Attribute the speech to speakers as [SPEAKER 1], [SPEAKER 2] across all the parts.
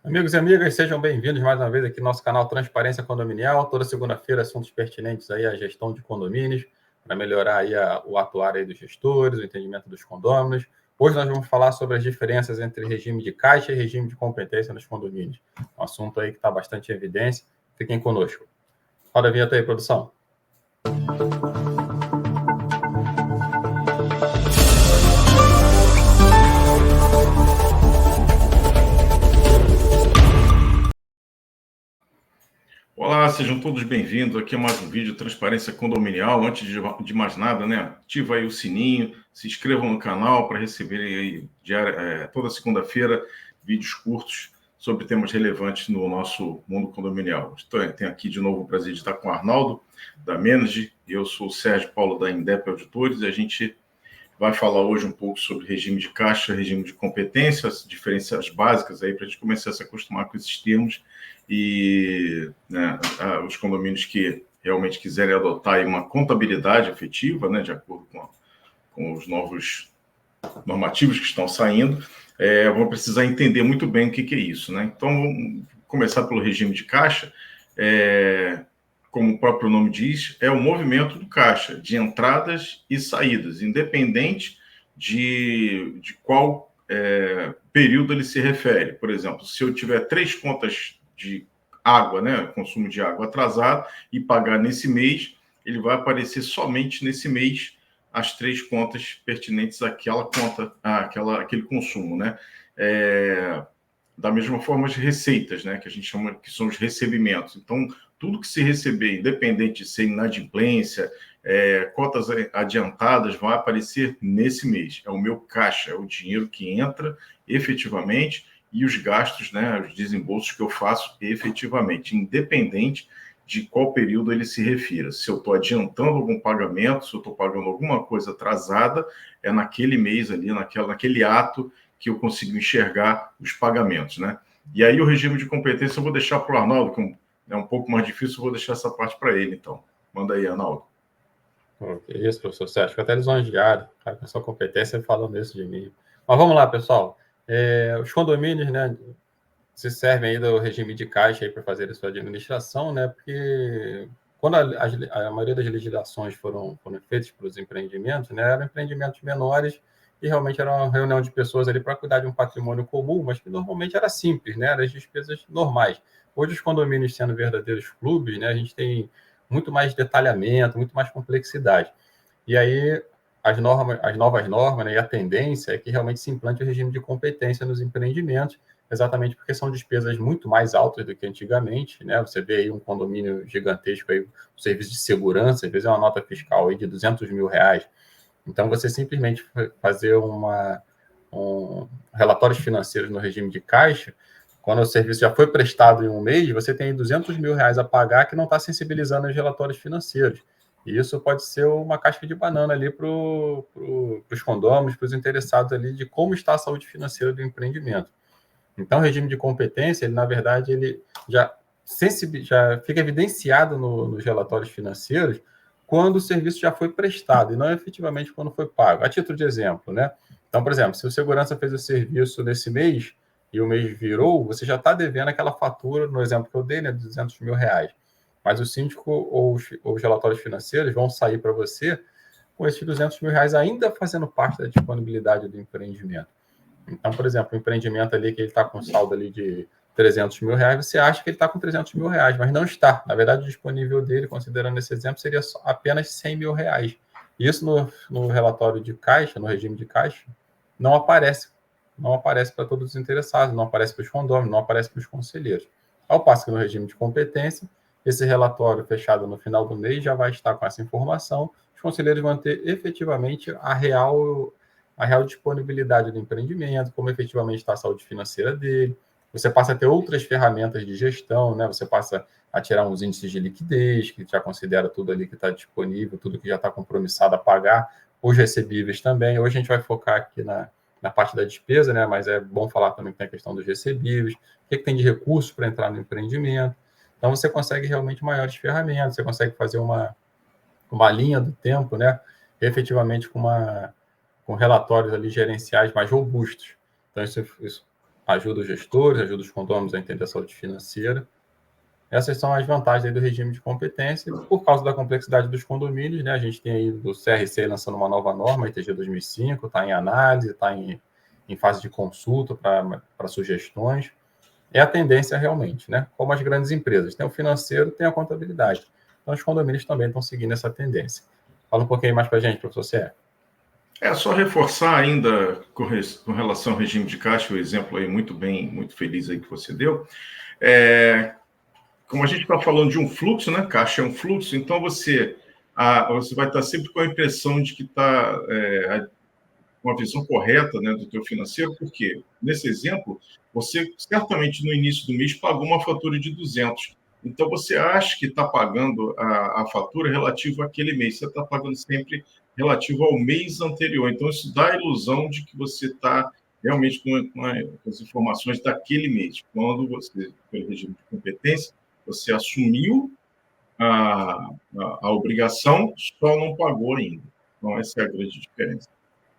[SPEAKER 1] Amigos e amigas, sejam bem-vindos mais uma vez aqui no nosso canal Transparência Condominial. Toda segunda-feira, assuntos pertinentes aí à gestão de condomínios, para melhorar aí o atuar aí dos gestores, o entendimento dos condôminos. Hoje nós vamos falar sobre as diferenças entre regime de caixa e regime de competência nos condomínios. Um assunto aí que está bastante em evidência. Fiquem conosco. Roda a vinheta aí, produção.
[SPEAKER 2] Olá, sejam todos bem-vindos aqui a mais um vídeo Transparência Condominial. Antes de mais nada, né, ativa aí o sininho, se inscrevam no canal para receberem aí toda segunda-feira vídeos curtos sobre temas relevantes no nosso mundo condominial. Tenho aqui de novo o prazer de estar com o Arnaldo, da Menage, e eu sou o Sérgio Paulo, da Indep Auditores, e a gente vai falar hoje um pouco sobre regime de caixa, regime de competência, as diferenças básicas aí para a gente começar a se acostumar com esses termos e né, os condomínios que realmente quiserem adotar aí uma contabilidade efetiva, né, de acordo com os novos normativos que estão saindo, vão precisar entender muito bem o que é isso, né? Então, vamos começar pelo regime de caixa. Como o próprio nome diz, é o movimento do caixa, de entradas e saídas, independente de qual período ele se refere. Por exemplo, se eu tiver 3 contas de água, né, consumo de água atrasado, e pagar nesse mês, ele vai aparecer somente nesse mês as 3 contas pertinentes àquela conta, aquele consumo, né? Da mesma forma, as receitas, né, que a gente chama que são os recebimentos. Então, tudo que se receber, independente de ser inadimplência, cotas adiantadas, vai aparecer nesse mês. É o meu caixa, é o dinheiro que entra efetivamente e os gastos, né, os desembolsos que eu faço efetivamente, independente de qual período ele se refira. Se eu estou adiantando algum pagamento, se eu estou pagando alguma coisa atrasada, é naquele mês ali, naquele ato que eu consigo enxergar os pagamentos, né? E aí o regime de competência eu vou deixar para o Arnaldo, que é um pouco mais difícil, eu vou deixar essa parte para ele, então. Manda aí, Arnaldo.
[SPEAKER 1] Que isso, professor Sérgio. Fico até lisonjeado, cara, com a sua competência falando isso de mim. Mas vamos lá, pessoal. Os condomínios, né, se servem aí do regime de caixa para fazer a sua administração, né, porque quando a maioria das legislações foram feitas para os empreendimentos, né, eram empreendimentos menores e realmente era uma reunião de pessoas ali para cuidar de um patrimônio comum, mas que normalmente era simples, né, eram as despesas normais. Hoje, os condomínios sendo verdadeiros clubes, né, a gente tem muito mais detalhamento, muito mais complexidade. E aí, as novas normas, né, e a tendência é que realmente se implante o regime de competência nos empreendimentos, exatamente porque são despesas muito mais altas do que antigamente, né? Você vê aí um condomínio gigantesco, aí, um serviço de segurança, às vezes é uma nota fiscal aí de R$200 mil. Então, você simplesmente fazer relatórios financeiros no regime de caixa, quando o serviço já foi prestado em um mês, você tem R$200 mil a pagar que não está sensibilizando os relatórios financeiros. E isso pode ser uma casca de banana ali para os condôminos, para os interessados ali de como está a saúde financeira do empreendimento. Então, o regime de competência, ele, na verdade, ele já fica evidenciado nos relatórios financeiros quando o serviço já foi prestado e não efetivamente quando foi pago. A título de exemplo, né? Então, por exemplo, se o segurança fez o serviço nesse mês e o mês virou, você já está devendo aquela fatura, no exemplo que eu dei, né, de R$200 mil. Mas o síndico ou os relatórios financeiros vão sair para você com esses R$200 mil ainda fazendo parte da disponibilidade do empreendimento. Então, por exemplo, o empreendimento ali que ele está com saldo ali de R$300 mil, você acha que ele está com R$300 mil, mas não está. Na verdade, o disponível dele, considerando esse exemplo, seria apenas R$100 mil. Isso no relatório de caixa, no regime de caixa, não aparece. Não aparece para todos os interessados, não aparece para os condôminos, não aparece para os conselheiros. Ao passo que no regime de competência, esse relatório fechado no final do mês já vai estar com essa informação, os conselheiros vão ter efetivamente a real disponibilidade do empreendimento, como efetivamente está a saúde financeira dele. Você passa a ter outras ferramentas de gestão, né? Você passa a tirar uns índices de liquidez, que já considera tudo ali que está disponível, tudo que já está compromissado a pagar, os recebíveis também. Hoje a gente vai focar aqui na parte da despesa, né? Mas é bom falar também que tem a questão dos recebíveis, o que tem de recursos para entrar no empreendimento. Então, você consegue realmente maiores ferramentas, você consegue fazer uma linha do tempo, né? Efetivamente com relatórios ali gerenciais mais robustos. Então, isso ajuda os gestores, ajuda os condôminos a entender a saúde financeira. Essas são as vantagens aí do regime de competência. Por causa da complexidade dos condomínios, né, a gente tem aí do CRC lançando uma nova norma, a ITG 2005, está em análise, está em fase de consulta para sugestões. É a tendência realmente, né? Como as grandes empresas. Tem o financeiro, tem a contabilidade. Então, os condomínios também estão seguindo essa tendência. Fala um pouquinho mais para a gente, professor Sérgio.
[SPEAKER 2] Só reforçar ainda com relação ao regime de caixa, o exemplo aí muito feliz aí que você deu. Como a gente está falando de um fluxo, né? Caixa é um fluxo, então você vai estar sempre com a impressão de que está com a visão correta, né, do teu financeiro, porque nesse exemplo, você certamente no início do mês pagou uma fatura de 200. Então, você acha que está pagando a fatura relativa àquele mês. Você está pagando sempre relativo ao mês anterior. Então, isso dá a ilusão de que você está realmente com as informações daquele mês. Quando você, pelo regime de competência, você assumiu a obrigação, só não pagou ainda. Então, essa é a grande diferença.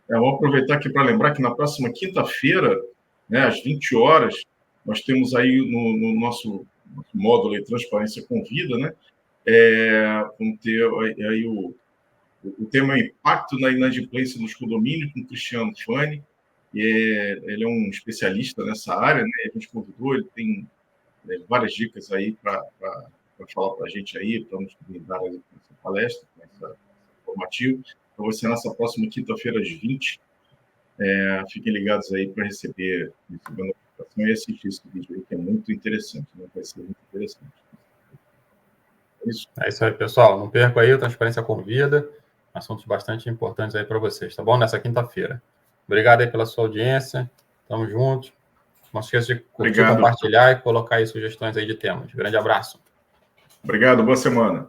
[SPEAKER 2] Vou aproveitar aqui para lembrar que na próxima quinta-feira, né, às 20 horas, nós temos aí no nosso módulo aí, Transparência Convida, né? Vamos ter aí o tema é Impacto na Inadimplência nos Condomínios, com o Cristiano Fani. Ele é um especialista nessa área, né? A gente convidou, ele tem várias dicas aí para falar para a gente aí, para nos brindar aí com essa palestra, com essa informativa. Então, vai ser nessa próxima quinta-feira, às 20. Fiquem ligados aí para receber a notificação e assistir esse vídeo aí, que é muito interessante, né? Vai ser muito interessante.
[SPEAKER 1] É isso aí, pessoal. Não perca aí o Transparência Convida. Assuntos bastante importantes aí para vocês, tá bom? Nessa quinta-feira. Obrigado aí pela sua audiência. Tamo junto. Não se esqueça de curtir, compartilhar e colocar aí sugestões aí de temas. Grande abraço.
[SPEAKER 2] Obrigado, boa semana.